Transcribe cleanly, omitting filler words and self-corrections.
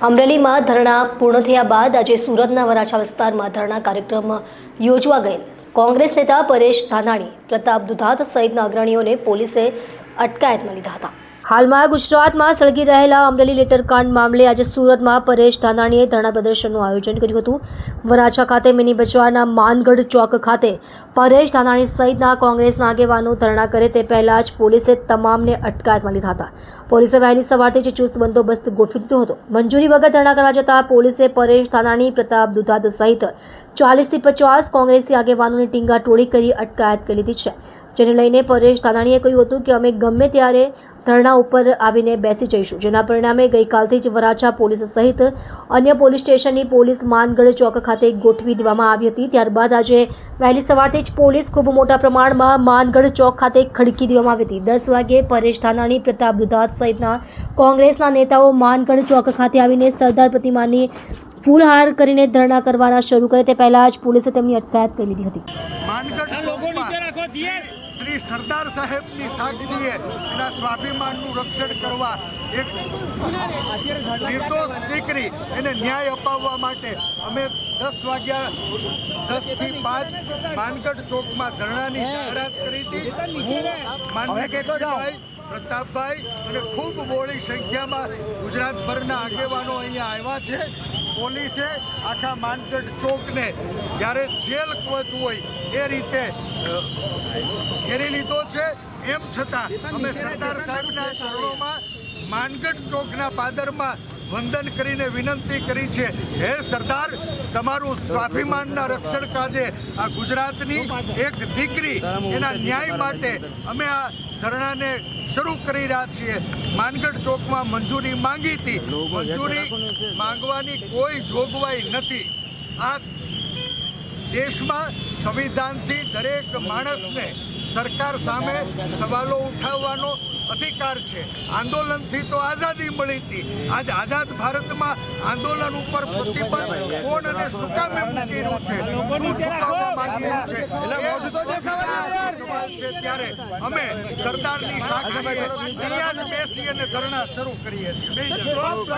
અમરેલીમાં ધરણા પૂર્ણ થયા બાદ આજે સુરતના વરાછા વિસ્તારમાં ધરણા કાર્યક્રમ યોજવા ગયેલ કોંગ્રેસ નેતા પરેશ ધાનાણી, પ્રતાપ દુધાત સહિતના અગ્રણીઓને પોલીસે અટકાયતમાં લીધા હતા। હાલમાં ગુજરાતમાં સળગી રહેલા અમરેલી લેટરકાંડ મામલે આજે સુરતમાં પરેશ ધાનાણીએ ધરણા પ્રદર્શનનું આયોજન કર્યું હતું। વરાછા ખાતે મિની બજારના માનગઢ ચોક ખાતે પરેશ ધાનાણી સહિતના કોંગ્રેસના આગેવાનો ધરણા કરે તે પહેલા જ પોલીસે તમામને અટકાયતમાં લીધા હતા। પોલીસે વહેલી સવારથી જ ચુસ્ત બંદોબસ્ત ગોઠવી દીધો હતો। મંજૂરી વગર ધરણા કરવા જતા પોલીસે પરેશ ધાનાણી, પ્રતાપ દુધાત સહિત 40 થી 50 કોંગ્રેસી આગેવાનોની ટીંગાટોળી કરી અટકાયત કરી લીધી છે, જેને લઈને પરેશ ધાનાણીએ કહ્યું હતું કે અમે ગમે ત્યારે ધરણા ઉપર આવીને બેસી જઈશું, જેના પરિણામે ગઈકાલથી જ વરાછા પોલીસ સહિત અન્ય પોલીસ સ્ટેશનની પોલીસ માનગઢ ચોક ખાતે ગોઠવી દેવામાં આવી હતી। ત્યારબાદ આજે વહેલી સવારથી જ પોલીસ ખૂબ મોટા પ્રમાણમાં માનગઢ ચોક ખાતે ખડકી દેવામાં આવી હતી। 10 વાગ્યે પરેશ ધાનાણી, પ્રતાપ દુધાત સહિતના કોંગ્રેસના નેતાઓ માનગઢ ચોક ખાતે આવીને સરદાર પ્રતિમાની ફૂલહાર કરીને ધરણા કરવાના શરૂ કરે તે પહેલા જ પોલીસે તેમની અટકાયત કરી લીધી હતી। શ્રી સરદાર સાહેબની સાક્ષીએ એના સ્વાભિમાનનું રક્ષણ કરવા એક નિર્દોષ દીકરી એને ન્યાય અપાવવા માટે અમે 10 વાગ્યા 10 થી 5 માનગઢ ચોકમાં ધરણાની જાહેરાત કરી હતી। માનગઢભાઈ, પ્રતાપભાઈ અને ખૂબ બહોળી સંખ્યામાં ગુજરાતભરના આગેવાનો અહીંયા આવ્યા છે। પોલીસે આખા માનગઢ ચોકને જ્યારે જેલ કવચ હોય એ રીતે ઘેરી લીધો છે। એમ છતાં અમે સરદાર સાહેબના ચરણોમાં માનગઢ ચોકના પાદરમાં વંદન કરીને વિનંતી કરી છે, હે સરદાર, તમારું સ્વાભિમાનના રક્ષણ કાજે આ ગુજરાતની એક દીકરી એના ન્યાય માટે અમે આ ધરણાને શરૂ કરી રહ્યા છીએ। માનગઢ ચોકમાં મંજૂરી માંગી હતી, મંજૂરી માંગવાની કોઈ જોગવાઈ નથી। આ દેશમાં સંવિધાનથી દરેક માણસને સરકાર સામે સવાલો ઉઠાવવાનો અધિકાર છે। આંદોલનથી તો આઝાદી મળી હતી, આજ આઝાદ ભારતમાં આંદોલન ઉપર પ્રતિબંધ કોણ અને શું કામે મૂકી રહ્યું છે, શું છુપાવવા માંગી રહ્યું છે, સવાલ છે। ત્યારે અમે સરદારની સાક્ષીએ અહીંયા જ બેસી અને ધરણા શરૂ કરીએ છીએ।